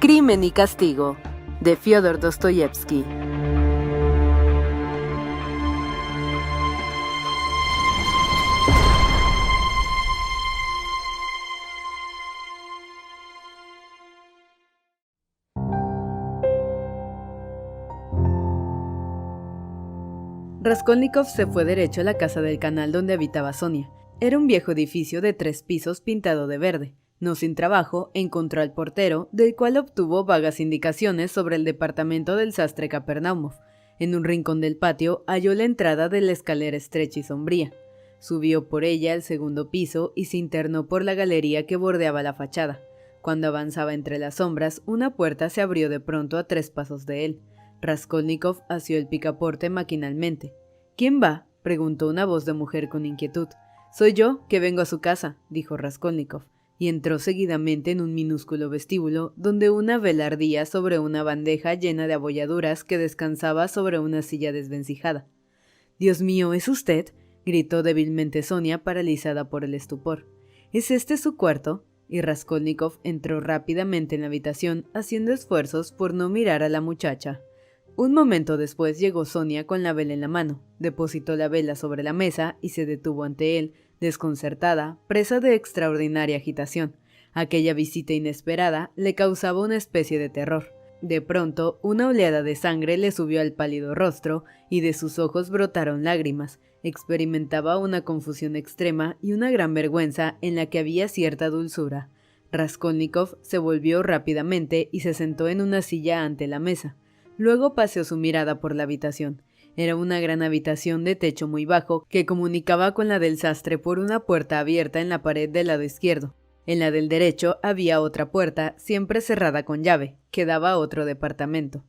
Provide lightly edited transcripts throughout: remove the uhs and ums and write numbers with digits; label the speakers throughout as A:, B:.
A: Crimen y castigo, de Fyodor Dostoyevsky. Raskolnikov se fue derecho a la casa del canal donde habitaba Sonia. Era un viejo edificio de 3 pisos pintado de verde. No sin trabajo, encontró al portero, del cual obtuvo vagas indicaciones sobre el departamento del sastre Kapernaumov. En un rincón del patio halló la entrada de la escalera estrecha y sombría. Subió por ella al segundo piso y se internó por la galería que bordeaba la fachada. Cuando avanzaba entre las sombras, una puerta se abrió de pronto a 3 pasos de él. Raskolnikov asió el picaporte maquinalmente. ¿Quién va?, preguntó una voz de mujer con inquietud. Soy yo, que vengo a su casa, dijo Raskolnikov, y entró seguidamente en un minúsculo vestíbulo donde una vela ardía sobre una bandeja llena de abolladuras que descansaba sobre una silla desvencijada. «Dios mío, ¿es usted?», gritó débilmente Sonia, paralizada por el estupor. «¿Es este su cuarto?», y Raskolnikov entró rápidamente en la habitación, haciendo esfuerzos por no mirar a la muchacha. Un momento después llegó Sonia con la vela en la mano, depositó la vela sobre la mesa y se detuvo ante él, desconcertada, presa de extraordinaria agitación. Aquella visita inesperada le causaba una especie de terror. De pronto, una oleada de sangre le subió al pálido rostro y de sus ojos brotaron lágrimas. Experimentaba una confusión extrema y una gran vergüenza en la que había cierta dulzura. Raskolnikov se volvió rápidamente y se sentó en una silla ante la mesa. Luego paseó su mirada por la habitación. Era una gran habitación de techo muy bajo que comunicaba con la del sastre por una puerta abierta en la pared del lado izquierdo. En la del derecho había otra puerta, siempre cerrada con llave, que daba a otro departamento.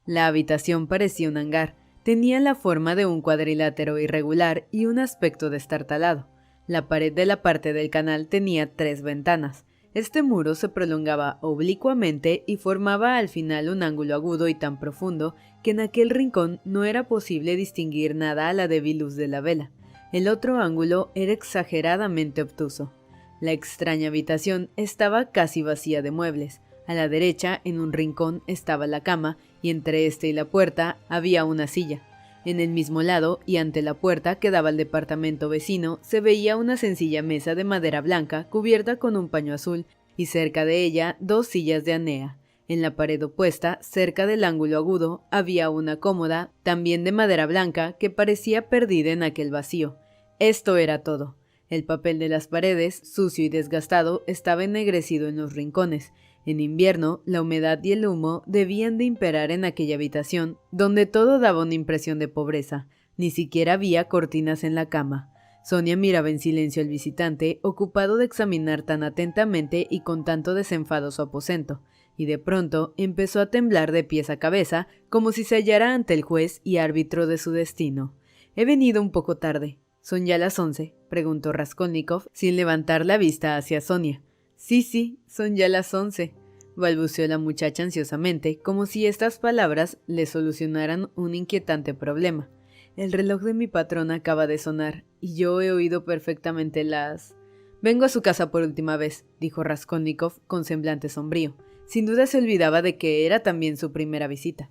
A: La habitación parecía un hangar. Tenía la forma de un cuadrilátero irregular y un aspecto destartalado. La pared de la parte del canal tenía 3 ventanas. Este muro se prolongaba oblicuamente y formaba al final un ángulo agudo y tan profundo que en aquel rincón no era posible distinguir nada a la débil luz de la vela. El otro ángulo era exageradamente obtuso. La extraña habitación estaba casi vacía de muebles. A la derecha, en un rincón, estaba la cama, y entre este y la puerta había una silla. En el mismo lado, y ante la puerta que daba al departamento vecino, se veía una sencilla mesa de madera blanca cubierta con un paño azul, y cerca de ella 2 sillas de anea. En la pared opuesta, cerca del ángulo agudo, había una cómoda, también de madera blanca, que parecía perdida en aquel vacío. Esto era todo. El papel de las paredes, sucio y desgastado, estaba ennegrecido en los rincones. En invierno, la humedad y el humo debían de imperar en aquella habitación, donde todo daba una impresión de pobreza. Ni siquiera había cortinas en la cama. Sonia miraba en silencio al visitante, ocupado de examinar tan atentamente y con tanto desenfado su aposento, y de pronto empezó a temblar de pies a cabeza, como si se hallara ante el juez y árbitro de su destino. «He venido un poco tarde. ¿Son ya las 11?» preguntó Raskolnikov, sin levantar la vista hacia Sonia. Sí, son ya las 11, balbuceó la muchacha ansiosamente, como si estas palabras le solucionaran un inquietante problema. El reloj de mi patrón acaba de sonar, y yo he oído perfectamente las... «Vengo a su casa por última vez», dijo Raskolnikov con semblante sombrío. Sin duda se olvidaba de que era también su primera visita.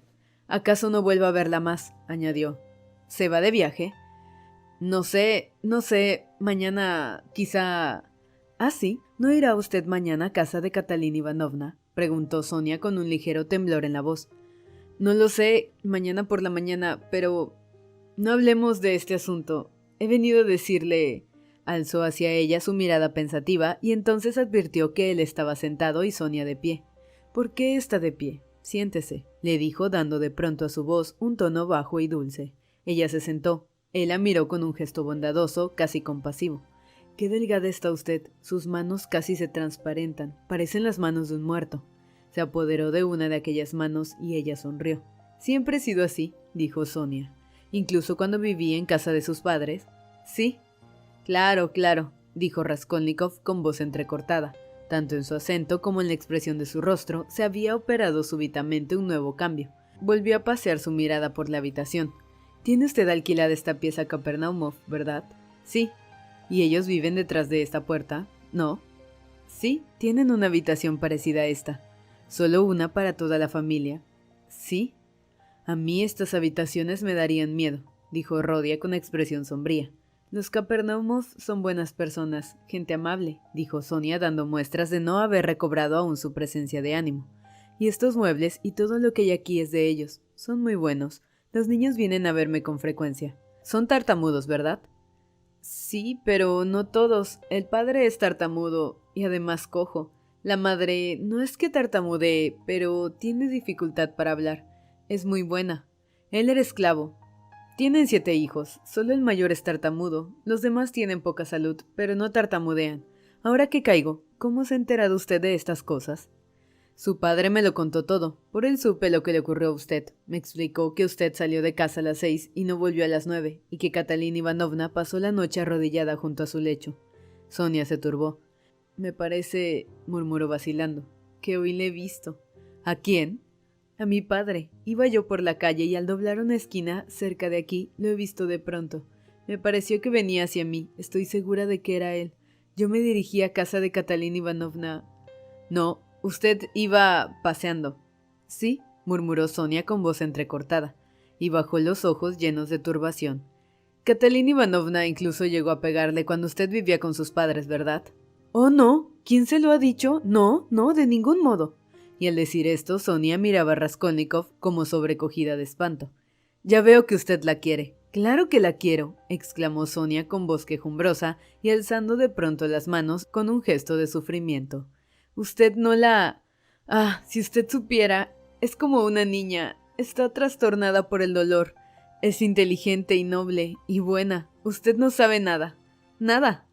A: «¿Acaso no vuelvo a verla más?», añadió. «¿Se va de viaje?» No sé, mañana quizá... «¿Ah, sí? ¿No irá usted mañana a casa de Catalina Ivanovna?», preguntó Sonia con un ligero temblor en la voz. «No lo sé, mañana por la mañana, pero... no hablemos de este asunto. He venido a decirle...». Alzó hacia ella su mirada pensativa y entonces advirtió que él estaba sentado y Sonia de pie. «¿Por qué está de pie? Siéntese», le dijo dando de pronto a su voz un tono bajo y dulce. Ella se sentó. Él la miró con un gesto bondadoso, casi compasivo. «Qué delgada está usted, sus manos casi se transparentan, parecen las manos de un muerto». Se apoderó de una de aquellas manos y ella sonrió. «Siempre he sido así», dijo Sonia. «Incluso cuando viví en casa de sus padres». «Sí». Claro, dijo Raskolnikov con voz entrecortada. Tanto en su acento como en la expresión de su rostro se había operado súbitamente un nuevo cambio. Volvió a pasear su mirada por la habitación. «Tiene usted alquilada esta pieza Kapernaumov, ¿verdad?» «Sí». «¿Y ellos viven detrás de esta puerta?» «No». «Sí, tienen una habitación parecida a esta». ¿Solo una para toda la familia? ¿Sí? A mí estas habitaciones me darían miedo, dijo Rhodia con expresión sombría. Los Capernaumos son buenas personas, gente amable, dijo Sonia dando muestras de no haber recobrado aún su presencia de ánimo. Y estos muebles y todo lo que hay aquí es de ellos. Son muy buenos. Los niños vienen a verme con frecuencia. Son tartamudos, ¿verdad? Sí, pero no todos. El padre es tartamudo y además cojo. La madre no es que tartamudee, pero tiene dificultad para hablar. Es muy buena. Él era esclavo. Tienen 7 hijos. Solo el mayor es tartamudo. Los demás tienen poca salud, pero no tartamudean. Ahora que caigo, ¿cómo se ha enterado usted de estas cosas? Su padre me lo contó todo. Por él supe lo que le ocurrió a usted. Me explicó que usted salió de casa a las 6 y no volvió a las 9, y que Catalina Ivanovna pasó la noche arrodillada junto a su lecho. Sonia se turbó. Me parece, murmuró vacilando, que hoy le he visto. ¿A quién? A mi padre. Iba yo por la calle y al doblar una esquina cerca de aquí lo he visto de pronto. Me pareció que venía hacia mí. Estoy segura de que era él. Yo me dirigí a casa de Catalina Ivanovna. No, usted iba paseando. Sí, murmuró Sonia con voz entrecortada, y bajó los ojos llenos de turbación. Catalina Ivanovna incluso llegó a pegarle cuando usted vivía con sus padres, ¿verdad? Oh, no. ¿Quién se lo ha dicho? No, de ningún modo. Y al decir esto, Sonia miraba a Raskolnikov como sobrecogida de espanto. Ya veo que usted la quiere. Claro que la quiero, exclamó Sonia con voz quejumbrosa y alzando de pronto las manos con un gesto de sufrimiento. Usted no la... Ah, si usted supiera, es como una niña. Está trastornada por el dolor. Es inteligente y noble y buena. Usted no sabe nada. Nada.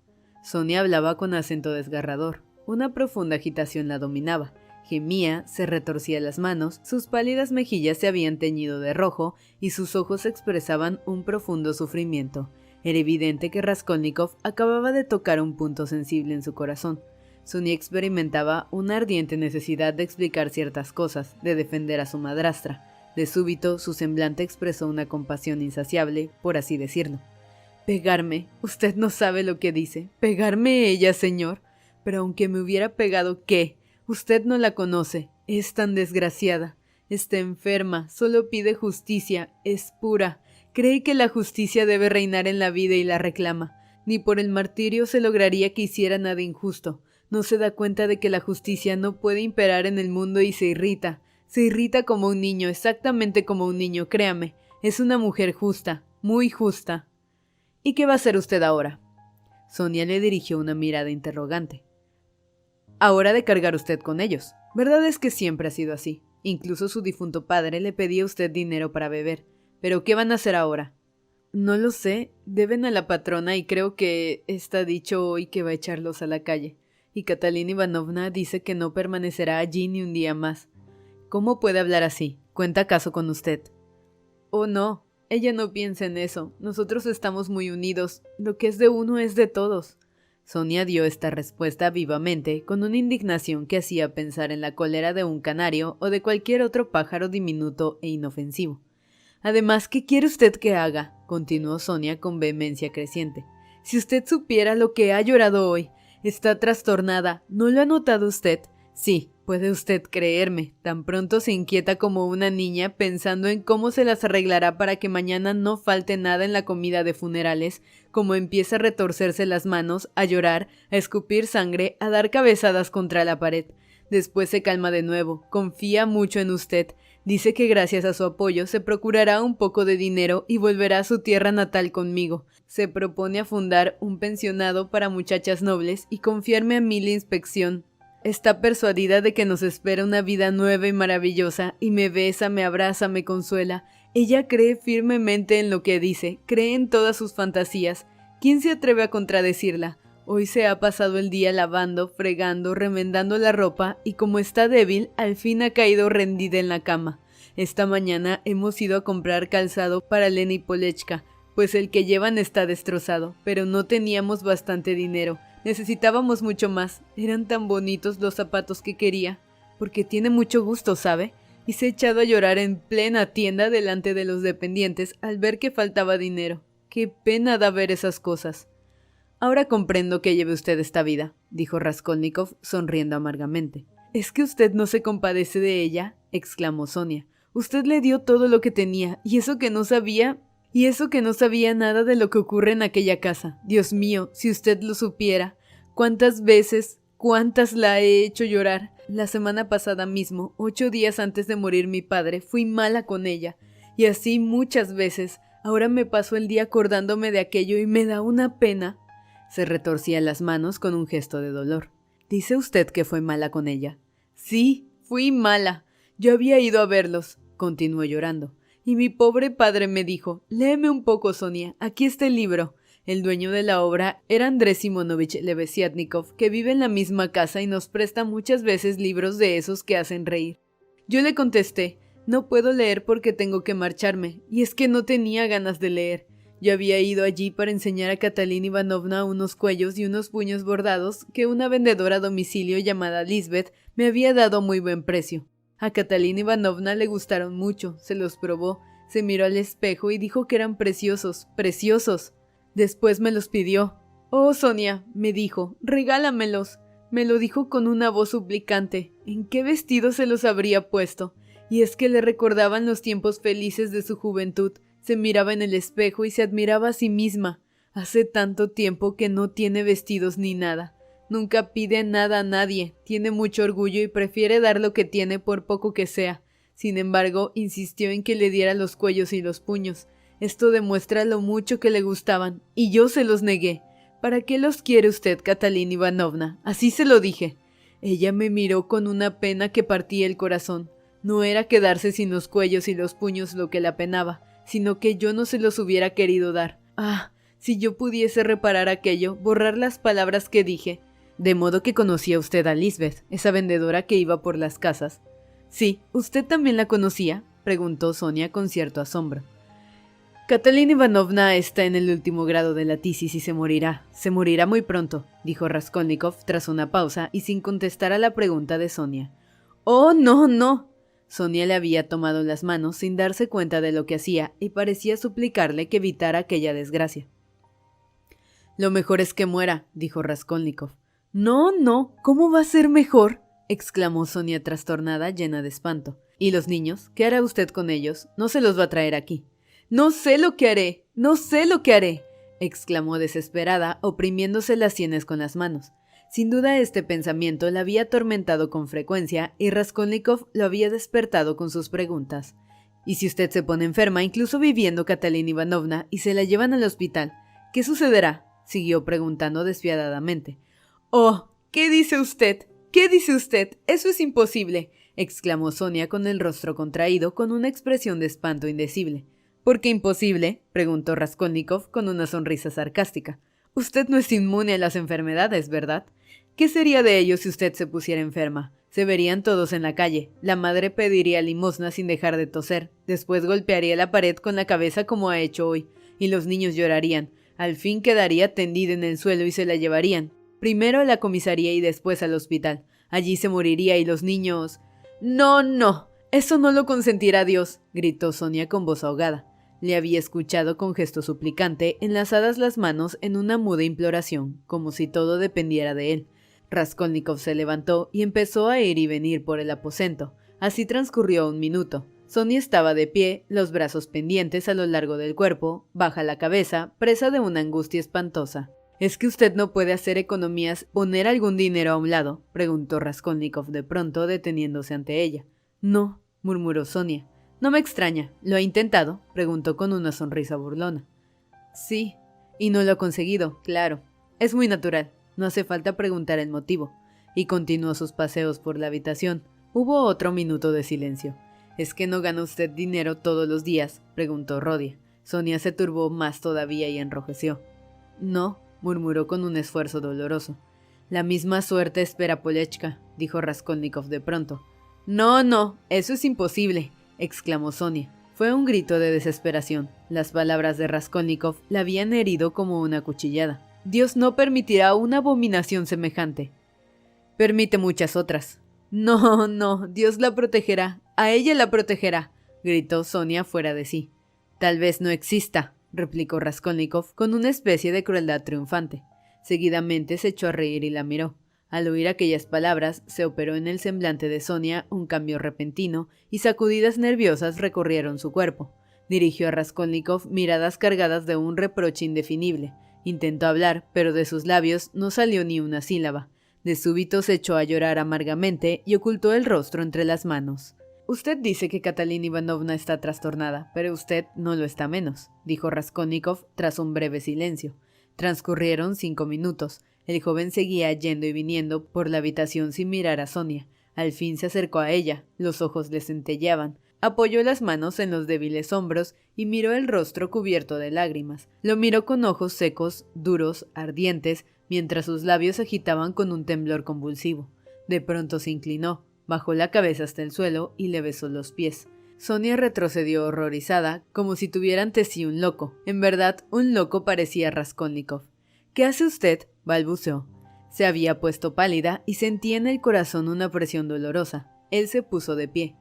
A: Sonia hablaba con acento desgarrador. Una profunda agitación la dominaba. Gemía, se retorcía las manos, sus pálidas mejillas se habían teñido de rojo y sus ojos expresaban un profundo sufrimiento. Era evidente que Raskolnikov acababa de tocar un punto sensible en su corazón. Sonia experimentaba una ardiente necesidad de explicar ciertas cosas, de defender a su madrastra. De súbito, su semblante expresó una compasión insaciable, por así decirlo. «Pegarme. Usted no sabe lo que dice. ¿Pegarme ella, señor? Pero aunque me hubiera pegado, ¿qué? Usted no la conoce. Es tan desgraciada. Está enferma. Solo pide justicia. Es pura. Cree que la justicia debe reinar en la vida y la reclama. Ni por el martirio se lograría que hiciera nada injusto. No se da cuenta de que la justicia no puede imperar en el mundo y se irrita. Se irrita como un niño, exactamente como un niño, créame. Es una mujer justa, muy justa». «¿Y qué va a hacer usted ahora?» Sonia le dirigió una mirada interrogante. «Ahora de cargar usted con ellos. Verdad es que siempre ha sido así. Incluso su difunto padre le pedía a usted dinero para beber. ¿Pero qué van a hacer ahora?» «No lo sé. Deben a la patrona y creo que está dicho hoy que va a echarlos a la calle. Y Catalina Ivanovna dice que no permanecerá allí ni un día más. ¿Cómo puede hablar así? ¿Cuenta acaso con usted?» «Oh, no. Ella no piensa en eso. Nosotros estamos muy unidos. Lo que es de uno es de todos». Sonia dio esta respuesta vivamente, con una indignación que hacía pensar en la cólera de un canario o de cualquier otro pájaro diminuto e inofensivo. «Además, ¿qué quiere usted que haga?», continuó Sonia con vehemencia creciente. «Si usted supiera lo que ha llorado hoy. Está trastornada. ¿No lo ha notado usted? Sí, puede usted creerme, tan pronto se inquieta como una niña pensando en cómo se las arreglará para que mañana no falte nada en la comida de funerales, como empieza a retorcerse las manos, a llorar, a escupir sangre, a dar cabezadas contra la pared. Después se calma de nuevo, confía mucho en usted, dice que gracias a su apoyo se procurará un poco de dinero y volverá a su tierra natal conmigo. Se propone a fundar un pensionado para muchachas nobles y confiarme a mí la inspección. Está persuadida de que nos espera una vida nueva y maravillosa, y me besa, me abraza, me consuela. Ella cree firmemente en lo que dice, cree en todas sus fantasías. ¿Quién se atreve a contradecirla? Hoy se ha pasado el día lavando, fregando, remendando la ropa, y como está débil, al fin ha caído rendida en la cama. Esta mañana hemos ido a comprar calzado para Lena y Polechka, pues el que llevan está destrozado, pero no teníamos bastante dinero. Necesitábamos mucho más. Eran tan bonitos los zapatos que quería. Porque tiene mucho gusto, ¿sabe? Y se ha echado a llorar en plena tienda delante de los dependientes al ver que faltaba dinero. Qué pena da ver esas cosas. Ahora comprendo que lleve usted esta vida, dijo Raskolnikov, sonriendo amargamente. ¿Es que usted no se compadece de ella?, exclamó Sonia. Usted le dio todo lo que tenía, y eso que no sabía nada de lo que ocurre en aquella casa. Dios mío, si usted lo supiera. Cuántas la he hecho llorar. La semana pasada mismo, 8 días antes de morir mi padre, fui mala con ella. Y así muchas veces. Ahora me paso el día acordándome de aquello y me da una pena. Se retorcía las manos con un gesto de dolor. ¿Dice usted que fue mala con ella? Sí, fui mala. Yo había ido a verlos, continuó llorando. Y mi pobre padre me dijo, léeme un poco, Sonia, aquí está el libro. El dueño de la obra era Andrés Simonovich Lebesiatnikov, que vive en la misma casa y nos presta muchas veces libros de esos que hacen reír. Yo le contesté, no puedo leer porque tengo que marcharme, y es que no tenía ganas de leer. Yo había ido allí para enseñar a Catalina Ivanovna unos cuellos y unos puños bordados que una vendedora a domicilio llamada Lisbeth me había dado a muy buen precio. A Catalina Ivanovna le gustaron mucho, se los probó, se miró al espejo y dijo que eran preciosos, preciosos. Después me los pidió. «Oh, Sonia», me dijo, «regálamelos». Me lo dijo con una voz suplicante. ¿En qué vestido se los habría puesto? Y es que le recordaban los tiempos felices de su juventud. Se miraba en el espejo y se admiraba a sí misma. Hace tanto tiempo que no tiene vestidos ni nada. Nunca pide nada a nadie, tiene mucho orgullo y prefiere dar lo que tiene por poco que sea. Sin embargo, insistió en que le diera los cuellos y los puños. Esto demuestra lo mucho que le gustaban, y yo se los negué. ¿Para qué los quiere usted, Catalina Ivanovna? Así se lo dije. Ella me miró con una pena que partía el corazón. No era quedarse sin los cuellos y los puños lo que la apenaba, sino que yo no se los hubiera querido dar. Ah, si yo pudiese reparar aquello, borrar las palabras que dije. De modo que conocía usted a Lisbeth, esa vendedora que iba por las casas. Sí, ¿usted también la conocía?, preguntó Sonia con cierto asombro. Catalina Ivanovna está en el último grado de la tisis y se morirá muy pronto, dijo Raskolnikov tras una pausa y sin contestar a la pregunta de Sonia. Oh, no, no. Sonia le había tomado las manos sin darse cuenta de lo que hacía y parecía suplicarle que evitara aquella desgracia. Lo mejor es que muera, dijo Raskolnikov. No, no, ¿cómo va a ser mejor?, exclamó Sonia trastornada, llena de espanto. ¿Y los niños? ¿Qué hará usted con ellos? No se los va a traer aquí. No sé lo que haré, exclamó desesperada, oprimiéndose las sienes con las manos. Sin duda este pensamiento la había atormentado con frecuencia y Raskolnikov lo había despertado con sus preguntas. ¿Y si usted se pone enferma, incluso viviendo Catalina Ivanovna, y se la llevan al hospital? ¿Qué sucederá?, siguió preguntando despiadadamente. «Oh, ¿qué dice usted? ¿Qué dice usted? Eso es imposible», exclamó Sonia con el rostro contraído, con una expresión de espanto indecible. «¿Por qué imposible?», preguntó Raskolnikov con una sonrisa sarcástica. «Usted no es inmune a las enfermedades, ¿verdad? ¿Qué sería de ellos si usted se pusiera enferma? Se verían todos en la calle. La madre pediría limosna sin dejar de toser. Después golpearía la pared con la cabeza como ha hecho hoy. Y los niños llorarían. Al fin quedaría tendida en el suelo y se la llevarían. Primero a la comisaría y después al hospital. Allí se moriría y los niños... «No, no. Eso no lo consentirá Dios», gritó Sonia con voz ahogada. Le había escuchado con gesto suplicante, enlazadas las manos en una muda imploración, como si todo dependiera de él. Raskolnikov se levantó y empezó a ir y venir por el aposento. Así transcurrió 1 minuto. Sonia estaba de pie, los brazos pendientes a lo largo del cuerpo, baja la cabeza, presa de una angustia espantosa. «¿Es que usted no puede hacer economías, poner algún dinero a un lado?», preguntó Raskolnikov de pronto, deteniéndose ante ella. «No», murmuró Sonia. «No me extraña. ¿Lo ha intentado?», preguntó con una sonrisa burlona. «Sí, y no lo ha conseguido, claro. Es muy natural. No hace falta preguntar el motivo». Y continuó sus paseos por la habitación. Hubo otro minuto de silencio. «¿Es que no gana usted dinero todos los días?», preguntó Rodia. Sonia se turbó más todavía y enrojeció. «No», murmuró con un esfuerzo doloroso. «La misma suerte espera a Polechka», dijo Raskolnikov de pronto. «No, no, eso es imposible», exclamó Sonia. Fue un grito de desesperación. Las palabras de Raskolnikov la habían herido como una cuchillada. «Dios no permitirá una abominación semejante». «Permite muchas otras». «No, no, Dios la protegerá. A ella la protegerá», gritó Sonia fuera de sí. «Tal vez no exista», replicó Raskolnikov con una especie de crueldad triunfante. Seguidamente se echó a reír y la miró. Al oír aquellas palabras, se operó en el semblante de Sonia un cambio repentino y sacudidas nerviosas recorrieron su cuerpo. Dirigió a Raskolnikov miradas cargadas de un reproche indefinible. Intentó hablar, pero de sus labios no salió ni una sílaba. De súbito se echó a llorar amargamente y ocultó el rostro entre las manos. «Usted dice que Catalina Ivanovna está trastornada, pero usted no lo está menos», dijo Raskolnikov tras un breve silencio. Transcurrieron 5 minutos. El joven seguía yendo y viniendo por la habitación sin mirar a Sonia. Al fin se acercó a ella, los ojos le centelleaban. Apoyó las manos en los débiles hombros y miró el rostro cubierto de lágrimas. Lo miró con ojos secos, duros, ardientes, mientras sus labios se agitaban con un temblor convulsivo. De pronto se inclinó, bajó la cabeza hasta el suelo y le besó los pies. Sonia retrocedió horrorizada, como si tuviera ante sí un loco. En verdad, un loco parecía Raskolnikov. «¿Qué hace usted?», balbuceó. Se había puesto pálida y sentía en el corazón una presión dolorosa. Él se puso de pie.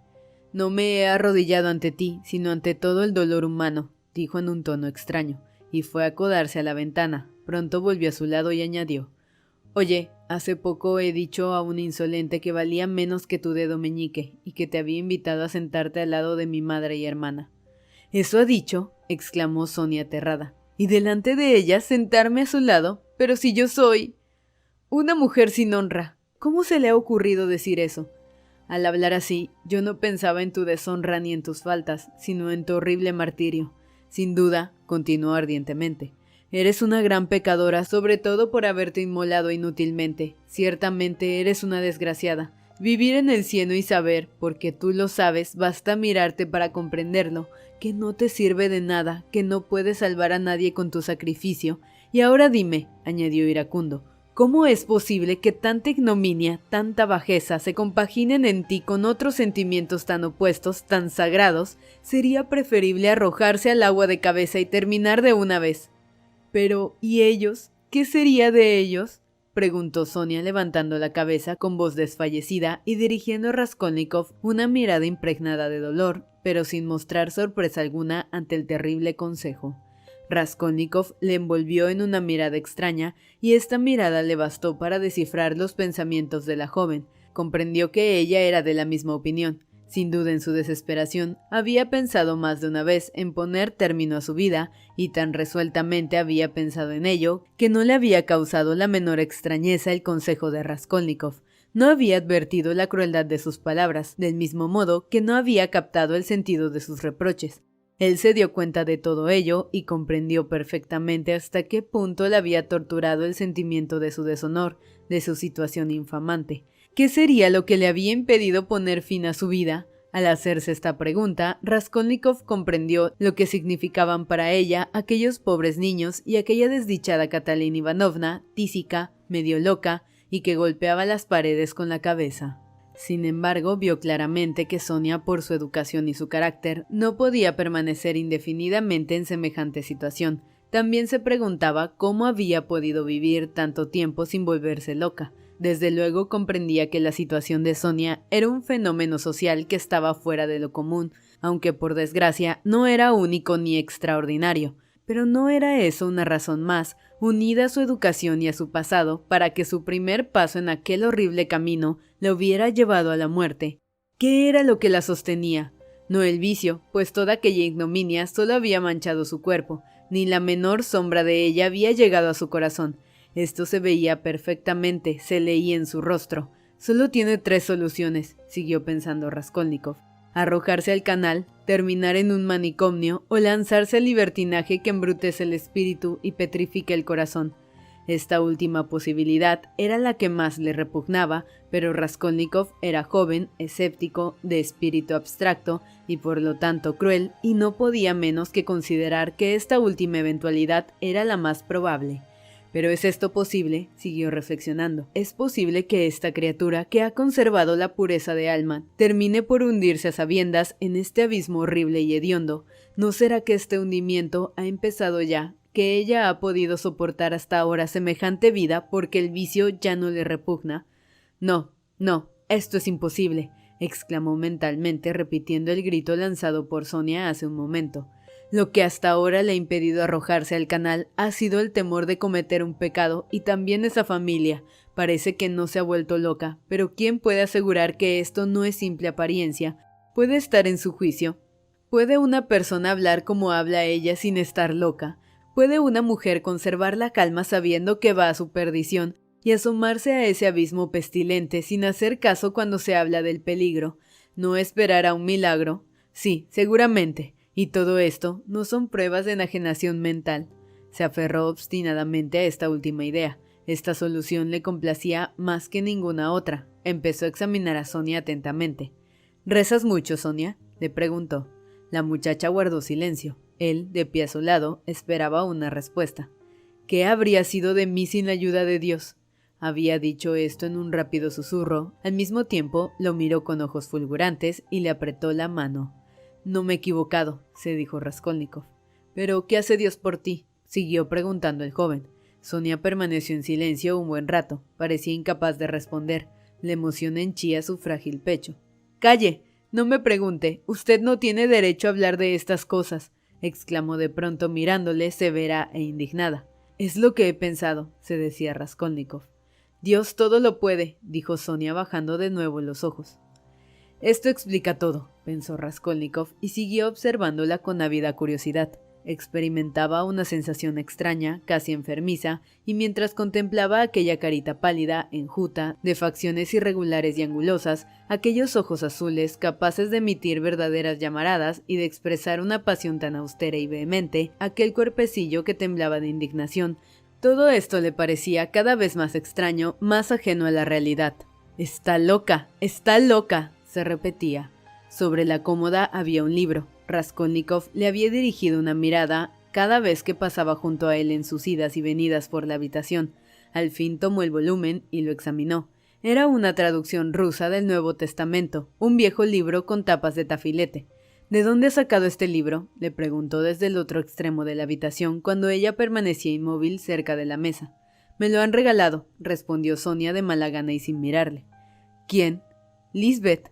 A: «No me he arrodillado ante ti, sino ante todo el dolor humano», dijo en un tono extraño, y fue a codarse a la ventana. Pronto volvió a su lado y añadió: «Oye, hace poco he dicho a un insolente que valía menos que tu dedo meñique y que te había invitado a sentarte al lado de mi madre y hermana». «¿Eso ha dicho?», exclamó Sonia aterrada. «¿Y delante de ella sentarme a su lado? Pero si yo soy una mujer sin honra. ¿Cómo se le ha ocurrido decir eso? Al hablar así, yo no pensaba en tu deshonra ni en tus faltas, sino en tu horrible martirio. Sin duda», continuó ardientemente, «eres una gran pecadora, sobre todo por haberte inmolado inútilmente. Ciertamente eres una desgraciada. Vivir en el cieno y saber, porque tú lo sabes, basta mirarte para comprenderlo, que no te sirve de nada, que no puedes salvar a nadie con tu sacrificio. Y ahora dime», añadió iracundo, «¿cómo es posible que tanta ignominia, tanta bajeza se compaginen en ti con otros sentimientos tan opuestos, tan sagrados? Sería preferible arrojarse al agua de cabeza y terminar de una vez». «Pero, ¿y ellos? ¿Qué sería de ellos?», preguntó Sonia levantando la cabeza con voz desfallecida y dirigiendo a Raskolnikov una mirada impregnada de dolor, pero sin mostrar sorpresa alguna ante el terrible consejo. Raskolnikov le envolvió en una mirada extraña y esta mirada le bastó para descifrar los pensamientos de la joven. Comprendió que ella era de la misma opinión. Sin duda, en su desesperación, había pensado más de una vez en poner término a su vida, y tan resueltamente había pensado en ello, que no le había causado la menor extrañeza el consejo de Raskolnikov. No había advertido la crueldad de sus palabras, del mismo modo que no había captado el sentido de sus reproches. Él se dio cuenta de todo ello y comprendió perfectamente hasta qué punto le había torturado el sentimiento de su deshonor, de su situación infamante. ¿Qué sería lo que le había impedido poner fin a su vida? Al hacerse esta pregunta, Raskolnikov comprendió lo que significaban para ella aquellos pobres niños y aquella desdichada Catalina Ivanovna, tísica, medio loca, y que golpeaba las paredes con la cabeza. Sin embargo, vio claramente que Sonia, por su educación y su carácter, no podía permanecer indefinidamente en semejante situación. También se preguntaba cómo había podido vivir tanto tiempo sin volverse loca. Desde luego comprendía que la situación de Sonia era un fenómeno social que estaba fuera de lo común, aunque por desgracia no era único ni extraordinario. Pero no era eso una razón más, unida a su educación y a su pasado, para que su primer paso en aquel horrible camino le hubiera llevado a la muerte. ¿Qué era lo que la sostenía? No el vicio, pues toda aquella ignominia solo había manchado su cuerpo, ni la menor sombra de ella había llegado a su corazón. Esto se veía perfectamente, se leía en su rostro. Solo tiene 3 soluciones, siguió pensando Raskolnikov: arrojarse al canal, terminar en un manicomio o lanzarse al libertinaje que embrutece el espíritu y petrifica el corazón. Esta última posibilidad era la que más le repugnaba, pero Raskolnikov era joven, escéptico, de espíritu abstracto y por lo tanto cruel, y no podía menos que considerar que esta última eventualidad era la más probable. ¿Pero es esto posible?, siguió reflexionando. ¿Es posible que esta criatura, que ha conservado la pureza de alma, termine por hundirse a sabiendas en este abismo horrible y hediondo? ¿No será que este hundimiento ha empezado ya, que ella ha podido soportar hasta ahora semejante vida porque el vicio ya no le repugna? No, esto es imposible, exclamó mentalmente, repitiendo el grito lanzado por Sonia hace un momento. Lo que hasta ahora le ha impedido arrojarse al canal ha sido el temor de cometer un pecado, y también esa familia, Parece que no se ha vuelto loca, pero ¿quién puede asegurar que esto no es simple apariencia? Puede estar en su juicio. ¿Puede una persona hablar como habla ella sin estar loca? ¿Puede una mujer conservar la calma sabiendo que va a su perdición y asomarse a ese abismo pestilente sin hacer caso cuando se habla del peligro? ¿No esperar a un milagro? Sí, seguramente. Y todo esto no son pruebas de enajenación mental. Se aferró obstinadamente a esta última idea. Esta solución le complacía más que ninguna otra. Empezó a examinar a Sonia atentamente. ¿Rezas mucho, Sonia?, le preguntó. La muchacha guardó silencio. Él, de pie a su lado, esperaba una respuesta. ¿Qué habría sido de mí sin la ayuda de Dios? Había dicho esto en un rápido susurro. Al mismo tiempo, lo miró con ojos fulgurantes y le apretó la mano. No me he equivocado, se dijo Raskolnikov. ¿Pero qué hace Dios por ti?, siguió preguntando el joven. Sonia permaneció en silencio un buen rato. Parecía incapaz de responder. La emoción henchía su frágil pecho. «¡Calle! No me pregunte. Usted no tiene derecho a hablar de estas cosas», exclamó de pronto mirándole severa e indignada. «Es lo que he pensado», se decía Raskolnikov. «Dios todo lo puede», dijo Sonia bajando de nuevo los ojos. Esto explica todo, pensó Raskolnikov y siguió observándola con ávida curiosidad. Experimentaba una sensación extraña, casi enfermiza, y mientras contemplaba aquella carita pálida, enjuta, de facciones irregulares y angulosas, aquellos ojos azules capaces de emitir verdaderas llamaradas y de expresar una pasión tan austera y vehemente, aquel cuerpecillo que temblaba de indignación, todo esto le parecía cada vez más extraño, más ajeno a la realidad. «Está loca, se repetía. Sobre la cómoda había un libro. Raskolnikov le había dirigido una mirada cada vez que pasaba junto a él en sus idas y venidas por la habitación. Al fin tomó el volumen y lo examinó. Era una traducción rusa del Nuevo Testamento, un viejo libro con tapas de tafilete. «¿De dónde ha sacado este libro?», le preguntó desde el otro extremo de la habitación cuando ella permanecía inmóvil cerca de la mesa. «Me lo han regalado», respondió Sonia de mala gana y sin mirarle. «¿Quién?». «Lisbeth».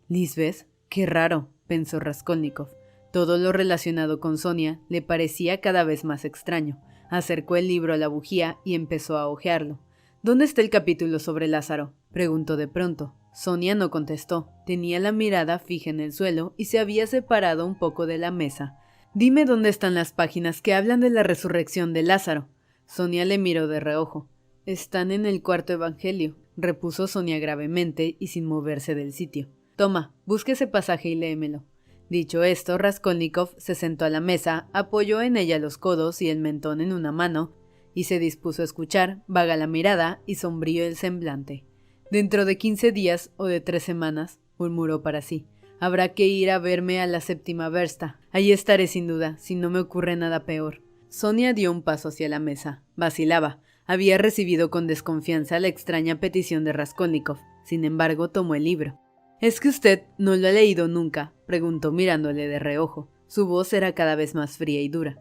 A: «¿Lisbeth? Qué raro», pensó Raskolnikov. Todo lo relacionado con Sonia le parecía cada vez más extraño. Acercó el libro a la bujía y empezó a hojearlo. «¿Dónde está el capítulo sobre Lázaro?», preguntó de pronto. Sonia no contestó. Tenía la mirada fija en el suelo y se había separado un poco de la mesa. «Dime dónde están las páginas que hablan de la resurrección de Lázaro». Sonia le miró de reojo. «Están en el cuarto evangelio», repuso Sonia gravemente y sin moverse del sitio. «Toma, busque ese pasaje y léemelo». Dicho esto, Raskolnikov se sentó a la mesa, apoyó en ella los codos y el mentón en una mano, y se dispuso a escuchar, vaga la mirada y sombrío el semblante. «Dentro de 15 días o de 3 semanas», murmuró para sí, «habrá que ir a verme a la séptima versta. Allí estaré sin duda, si no me ocurre nada peor». Sonia dio un paso hacia la mesa. Vacilaba. Había recibido con desconfianza la extraña petición de Raskolnikov. Sin embargo, tomó el libro. «¿Es que usted no lo ha leído nunca?», preguntó mirándole de reojo. Su voz era cada vez más fría y dura.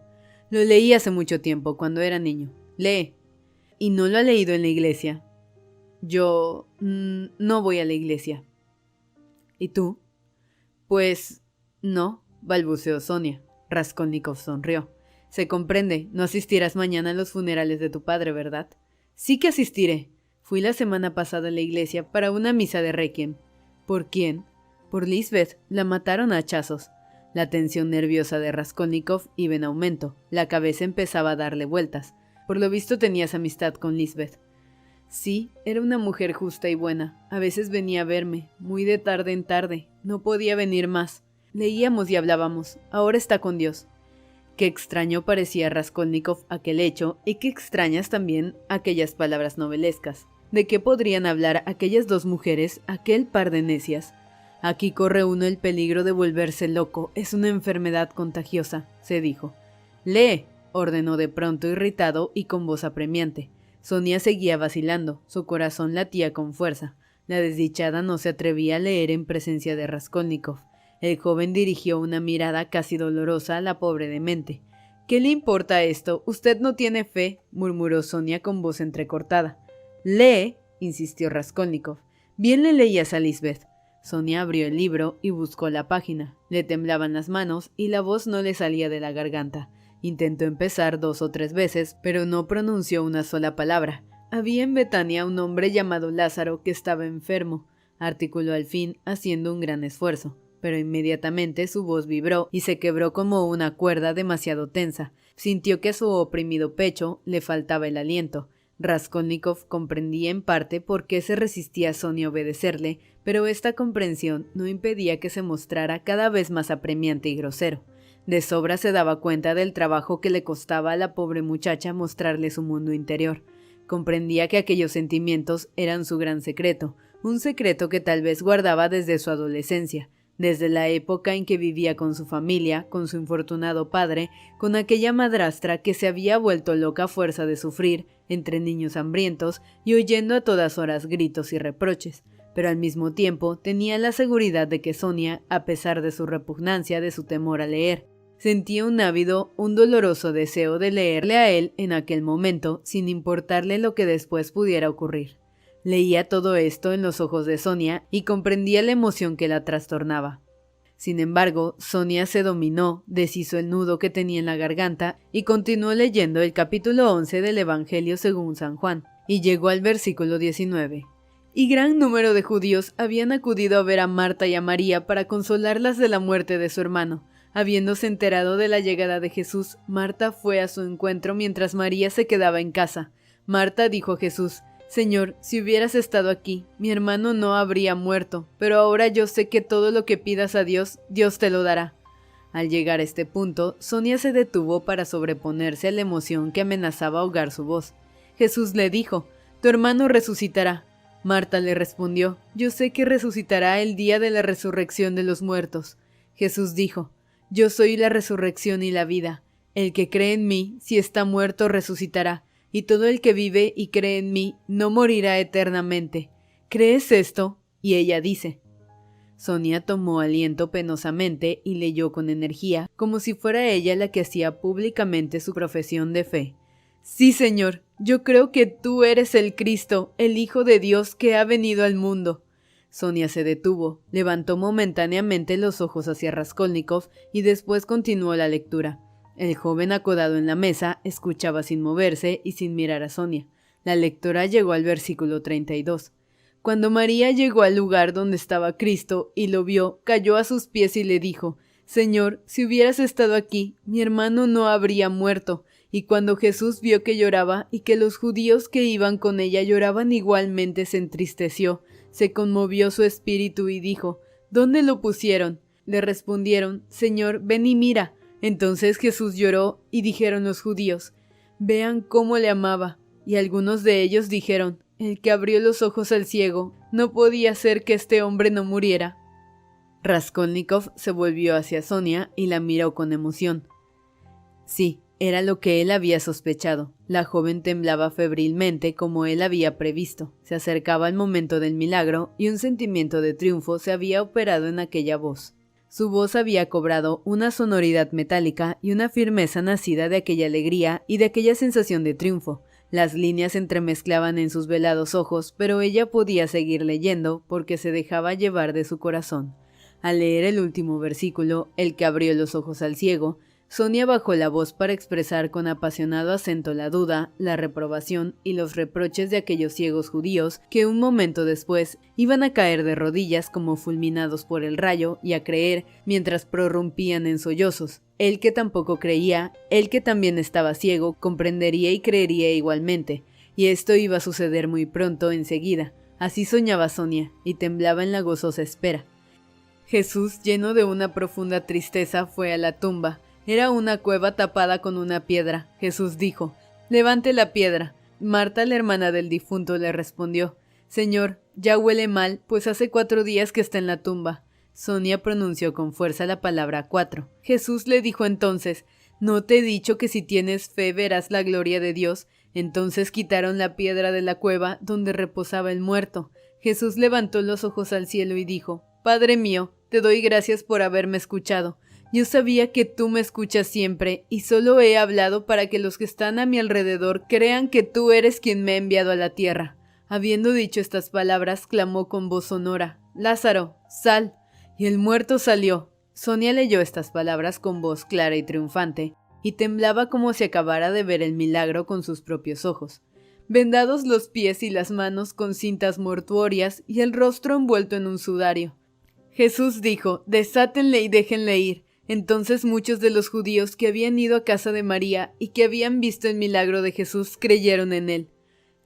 A: «Lo leí hace mucho tiempo, cuando era niño». «Lee». «¿Y no lo ha leído en la iglesia?». «Yo... no voy a la iglesia». «¿Y tú?». «Pues... no», balbuceó Sonia. Raskolnikov sonrió. «Se comprende, no asistirás mañana a los funerales de tu padre, ¿verdad?». «Sí que asistiré. Fui la semana pasada a la iglesia para una misa de requiem». «¿Por quién?». «Por Lisbeth. La mataron a hachazos». La tensión nerviosa de Raskolnikov iba en aumento. La cabeza empezaba a darle vueltas. «Por lo visto tenías amistad con Lisbeth». «Sí, era una mujer justa y buena. A veces venía a verme, muy de tarde en tarde. No podía venir más. Leíamos y hablábamos. Ahora está con Dios». Qué extraño parecía a Raskolnikov aquel hecho, y qué extrañas también aquellas palabras novelescas. ¿De qué podrían hablar aquellas dos mujeres, aquel par de necias? «Aquí corre uno el peligro de volverse loco, es una enfermedad contagiosa», se dijo. «Lee», ordenó de pronto irritado y con voz apremiante. Sonia seguía vacilando, su corazón latía con fuerza. La desdichada no se atrevía a leer en presencia de Raskolnikov. El joven dirigió una mirada casi dolorosa a la pobre demente. «¿Qué le importa esto? Usted no tiene fe», murmuró Sonia con voz entrecortada. «Lee», insistió Raskolnikov. «Bien le leías a Lisbeth». Sonia abrió el libro y buscó la página. Le temblaban las manos y la voz no le salía de la garganta. Intentó empezar 2 o 3 veces, pero no pronunció una sola palabra. Había en Betania un hombre llamado Lázaro que estaba enfermo, articuló al fin, haciendo un gran esfuerzo, pero inmediatamente su voz vibró y se quebró como una cuerda demasiado tensa. Sintió que a su oprimido pecho le faltaba el aliento. Raskolnikov comprendía en parte por qué se resistía Sonia a obedecerle, pero esta comprensión no impedía que se mostrara cada vez más apremiante y grosero. De sobra se daba cuenta del trabajo que le costaba a la pobre muchacha mostrarle su mundo interior. Comprendía que aquellos sentimientos eran su gran secreto, un secreto que tal vez guardaba desde su adolescencia, desde la época en que vivía con su familia, con su infortunado padre, con aquella madrastra que se había vuelto loca a fuerza de sufrir, entre niños hambrientos y oyendo a todas horas gritos y reproches. Pero al mismo tiempo tenía la seguridad de que Sonia, a pesar de su repugnancia, de su temor a leer, sentía un ávido, un doloroso deseo de leerle a él en aquel momento, sin importarle lo que después pudiera ocurrir. Leía todo esto en los ojos de Sonia y comprendía la emoción que la trastornaba. Sin embargo, Sonia se dominó, deshizo el nudo que tenía en la garganta y continuó leyendo el capítulo 11 del Evangelio según San Juan, y llegó al versículo 19. Y gran número de judíos habían acudido a ver a Marta y a María para consolarlas de la muerte de su hermano. Habiéndose enterado de la llegada de Jesús, Marta fue a su encuentro mientras María se quedaba en casa. Marta dijo a Jesús: «Señor, si hubieras estado aquí, mi hermano no habría muerto, pero ahora yo sé que todo lo que pidas a Dios, Dios te lo dará». Al llegar a este punto, Sonia se detuvo para sobreponerse a la emoción que amenazaba ahogar su voz. Jesús le dijo: «Tu hermano resucitará». Marta le respondió: «Yo sé que resucitará el día de la resurrección de los muertos». Jesús dijo: «Yo soy la resurrección y la vida. El que cree en mí, si está muerto, resucitará, y todo el que vive y cree en mí no morirá eternamente. ¿Crees esto?». Y ella dice. Sonia tomó aliento penosamente y leyó con energía, como si fuera ella la que hacía públicamente su profesión de fe. «Sí, Señor, yo creo que tú eres el Cristo, el Hijo de Dios que ha venido al mundo». Sonia se detuvo, levantó momentáneamente los ojos hacia Raskolnikov y después continuó la lectura. El joven acodado en la mesa escuchaba sin moverse y sin mirar a Sonia. La lectora llegó al versículo 32. Cuando María llegó al lugar donde estaba Cristo y lo vio, cayó a sus pies y le dijo: «Señor, si hubieras estado aquí, mi hermano no habría muerto». Y cuando Jesús vio que lloraba y que los judíos que iban con ella lloraban igualmente, se entristeció. Se conmovió su espíritu y dijo: «¿Dónde lo pusieron?». Le respondieron: «Señor, ven y mira». Entonces Jesús lloró y dijeron los judíos: «Vean cómo le amaba». Y algunos de ellos dijeron: «El que abrió los ojos al ciego, no podía ser que este hombre no muriera». Raskolnikov se volvió hacia Sonia y la miró con emoción. Sí, era lo que él había sospechado. La joven temblaba febrilmente como él había previsto. Se acercaba el momento del milagro y un sentimiento de triunfo se había operado en aquella voz. Su voz había cobrado una sonoridad metálica y una firmeza nacida de aquella alegría y de aquella sensación de triunfo. Las líneas se entremezclaban en sus velados ojos, pero ella podía seguir leyendo porque se dejaba llevar de su corazón. Al leer el último versículo, el que abrió los ojos al ciego, Sonia bajó la voz para expresar con apasionado acento la duda, la reprobación y los reproches de aquellos ciegos judíos que un momento después iban a caer de rodillas como fulminados por el rayo y a creer, mientras prorrumpían en sollozos. Él que tampoco creía, él que también estaba ciego, comprendería y creería igualmente, y esto iba a suceder muy pronto, enseguida. Así soñaba Sonia, y temblaba en la gozosa espera. Jesús, lleno de una profunda tristeza, fue a la tumba. Era una cueva tapada con una piedra. Jesús dijo: «Levante la piedra». Marta, la hermana del difunto, le respondió: «Señor, ya huele mal, pues hace 4 días que está en la tumba». Sonia pronunció con fuerza la palabra 4. Jesús le dijo entonces: «¿No te he dicho que si tienes fe verás la gloria de Dios?». Entonces quitaron la piedra de la cueva donde reposaba el muerto. Jesús levantó los ojos al cielo y dijo: «Padre mío, te doy gracias por haberme escuchado. Yo sabía que tú me escuchas siempre, y solo he hablado para que los que están a mi alrededor crean que tú eres quien me ha enviado a la tierra». Habiendo dicho estas palabras, clamó con voz sonora: «Lázaro, sal». Y el muerto salió. Sonia leyó estas palabras con voz clara y triunfante, y temblaba como si acabara de ver el milagro con sus propios ojos. vendados los pies y las manos con cintas mortuorias y el rostro envuelto en un sudario. Jesús dijo: «Desátenle y déjenle ir». Entonces muchos de los judíos que habían ido a casa de María y que habían visto el milagro de Jesús creyeron en él.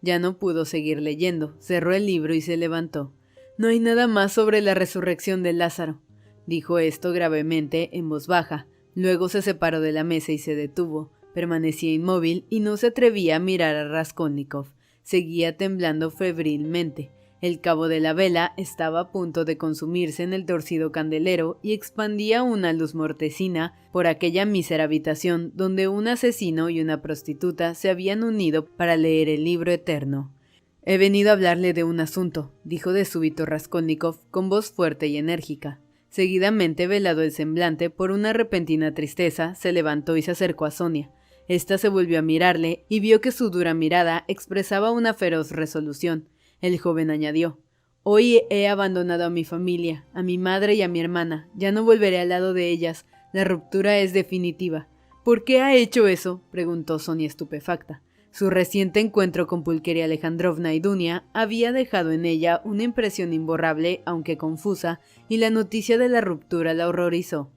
A: Ya no pudo seguir leyendo, cerró el libro y se levantó. «No hay nada más sobre la resurrección de Lázaro». Dijo esto gravemente, en voz baja. Luego se separó de la mesa y se detuvo. Permanecía inmóvil y no se atrevía a mirar a Raskolnikov. Seguía temblando febrilmente. El cabo de la vela estaba a punto de consumirse en el torcido candelero y expandía una luz mortecina por aquella mísera habitación donde un asesino y una prostituta se habían unido para leer el libro eterno. «He venido a hablarle de un asunto», dijo de súbito Raskolnikov con voz fuerte y enérgica. Seguidamente, velado el semblante por una repentina tristeza, se levantó y se acercó a Sonia. Esta se volvió a mirarle y vio que su dura mirada expresaba una feroz resolución. El joven añadió: «Hoy he abandonado a mi familia, a mi madre y a mi hermana. Ya no volveré al lado de ellas. La ruptura es definitiva». «¿Por qué ha hecho eso?», preguntó Sonia estupefacta. Su reciente encuentro con Pulqueria Alejandrovna y Dunia había dejado en ella una impresión imborrable, aunque confusa, y la noticia de la ruptura la horrorizó.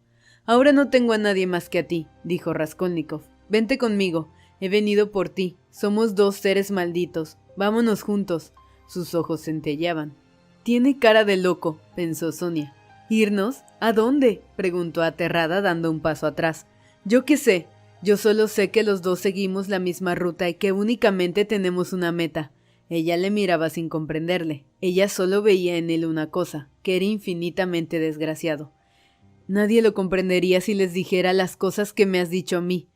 A: «Ahora no tengo a nadie más que a ti», dijo Raskolnikov. «Vente conmigo. He venido por ti. Somos dos seres malditos. Vámonos juntos». Sus ojos centelleaban. «Tiene cara de loco», pensó Sonia. «¿Irnos? ¿A dónde?», preguntó aterrada, dando un paso atrás. «Yo qué sé. Yo solo sé que los dos seguimos la misma ruta y que únicamente tenemos una meta». Ella le miraba sin comprenderle. Ella solo veía en él una cosa, que era infinitamente desgraciado. «Nadie lo comprendería si les dijera las cosas que me has dicho a mí.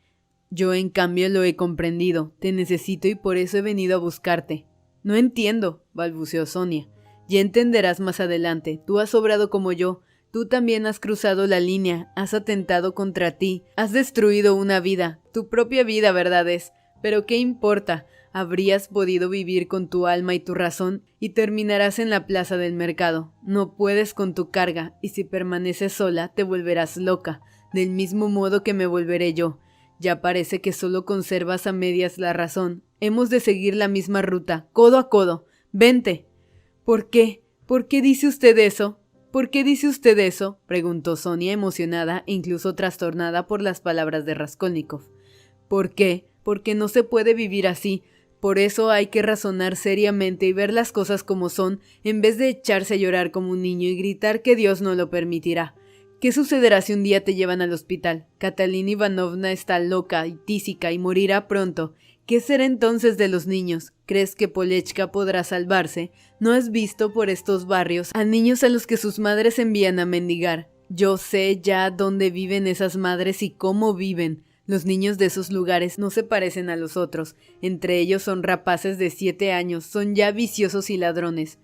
A: Yo, en cambio, lo he comprendido. Te necesito y por eso he venido a buscarte». «No entiendo», balbuceó Sonia. «Ya entenderás más adelante. Tú has obrado como yo. Tú también has cruzado la línea, has atentado contra ti, has destruido una vida, tu propia vida, verdad es. Pero ¿qué importa? Habrías podido vivir con tu alma y tu razón y terminarás en la plaza del mercado. No puedes con tu carga y si permaneces sola te volverás loca, del mismo modo que me volveré yo. Ya parece que solo conservas a medias la razón. Hemos de seguir la misma ruta, codo a codo. Vente». «¿Por qué? ¿Por qué dice usted eso?» «¿Por qué dice usted eso?», preguntó Sonia, emocionada e incluso trastornada por las palabras de Raskolnikov. «¿Por qué? Porque no se puede vivir así. Por eso hay que razonar seriamente y ver las cosas como son, en vez de echarse a llorar como un niño y gritar que Dios no lo permitirá. ¿Qué sucederá si un día te llevan al hospital? Catalina Ivanovna está loca y tísica y morirá pronto. ¿Qué será entonces de los niños? ¿Crees que Polechka podrá salvarse? ¿No has visto por estos barrios a niños a los que sus madres envían a mendigar? Yo sé ya dónde viven esas madres y cómo viven. Los niños de esos lugares no se parecen a los otros. Entre ellos son rapaces de 7 años, son ya viciosos y ladrones».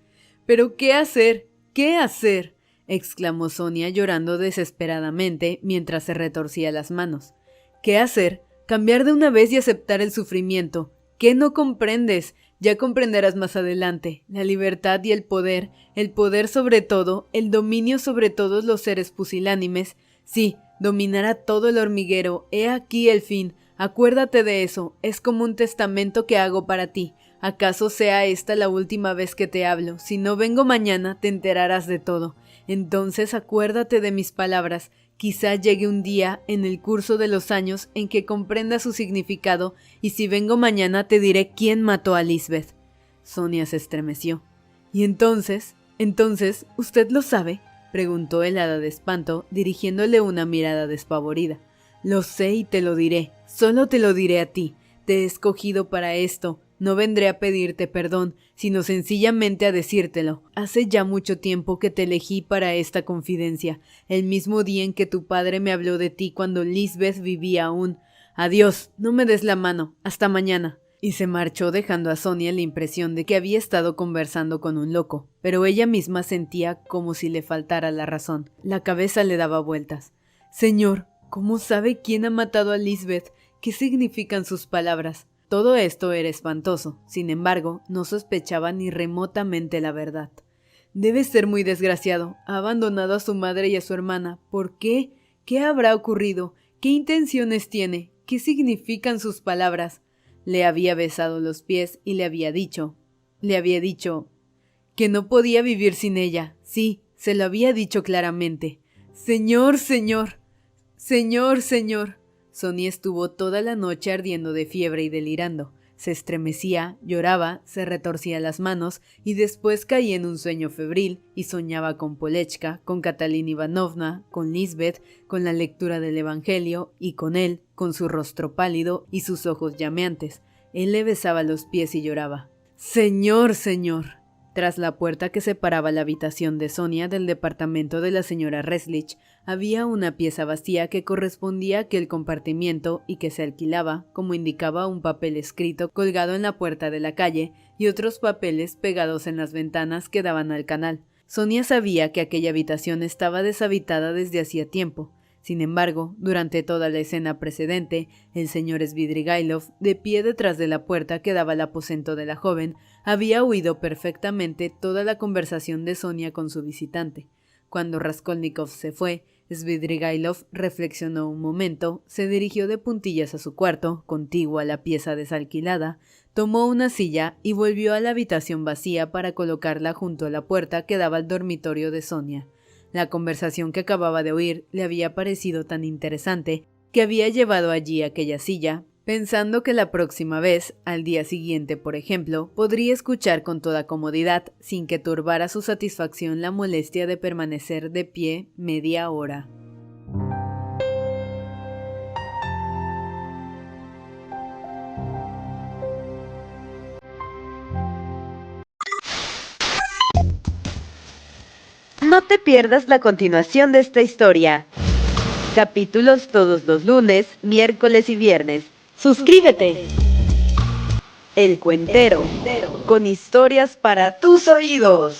A: «¿Pero qué hacer? ¿Qué hacer?», exclamó Sonia llorando desesperadamente mientras se retorcía las manos. «¿Qué hacer? Cambiar de una vez y aceptar el sufrimiento. ¿Qué no comprendes? Ya comprenderás más adelante. La libertad y el poder sobre todo, el dominio sobre todos los seres pusilánimes. Sí, dominará todo el hormiguero. He aquí el fin. Acuérdate de eso. Es como un testamento que hago para ti. ¿Acaso sea esta la última vez que te hablo? Si no vengo mañana, te enterarás de todo. Entonces acuérdate de mis palabras. Quizá llegue un día en el curso de los años en que comprenda su significado y si vengo mañana te diré quién mató a Lisbeth». Sonia se estremeció. «¿Y entonces? ¿Usted lo sabe?», preguntó helada de espanto, dirigiéndole una mirada despavorida. «Lo sé y te lo diré. Solo te lo diré a ti. Te he escogido para esto. No vendré a pedirte perdón, sino sencillamente a decírtelo. Hace ya mucho tiempo que te elegí para esta confidencia, el mismo día en que tu padre me habló de ti cuando Lisbeth vivía aún. Adiós, no me des la mano, hasta mañana». Y se marchó dejando a Sonia la impresión de que había estado conversando con un loco, pero ella misma sentía como si le faltara la razón. La cabeza le daba vueltas. «Señor, ¿cómo sabe quién ha matado a Lisbeth? ¿Qué significan sus palabras?». Todo esto era espantoso, sin embargo, no sospechaba ni remotamente la verdad. «Debe ser muy desgraciado. Ha abandonado a su madre y a su hermana. ¿Por qué? ¿Qué habrá ocurrido? ¿Qué intenciones tiene? ¿Qué significan sus palabras?». Le había besado los pies y le había dicho que no podía vivir sin ella. Sí, se lo había dicho claramente. Señor, señor, señor, señor. Sonia estuvo toda la noche ardiendo de fiebre y delirando. Se estremecía, lloraba, se retorcía las manos y después caía en un sueño febril y soñaba con Polechka, con Catalina Ivanovna, con Lisbeth, con la lectura del Evangelio y con él, con su rostro pálido y sus ojos llameantes. Él le besaba los pies y lloraba. ¡Señor, señor! Tras la puerta que separaba la habitación de Sonia del departamento de la señora Reslich, había una pieza vacía que correspondía a aquel compartimiento y que se alquilaba, como indicaba un papel escrito colgado en la puerta de la calle y otros papeles pegados en las ventanas que daban al canal. Sonia sabía que aquella habitación estaba deshabitada desde hacía tiempo. Sin embargo, durante toda la escena precedente, el señor Svidrigailov, de pie detrás de la puerta que daba al aposento de la joven, había oído perfectamente toda la conversación de Sonia con su visitante. Cuando Raskolnikov se fue, Svidrigailov reflexionó un momento, se dirigió de puntillas a su cuarto, contiguo a la pieza desalquilada, tomó una silla y volvió a la habitación vacía para colocarla junto a la puerta que daba al dormitorio de Sonia. La conversación que acababa de oír le había parecido tan interesante que había llevado allí aquella silla, pensando que la próxima vez, al día siguiente por ejemplo, podría escuchar con toda comodidad, sin que turbara su satisfacción la molestia de permanecer de pie media hora.
B: No te pierdas la continuación de esta historia. Capítulos todos los lunes, miércoles y viernes. ¡Suscríbete! El Cuentero, con historias para tus oídos.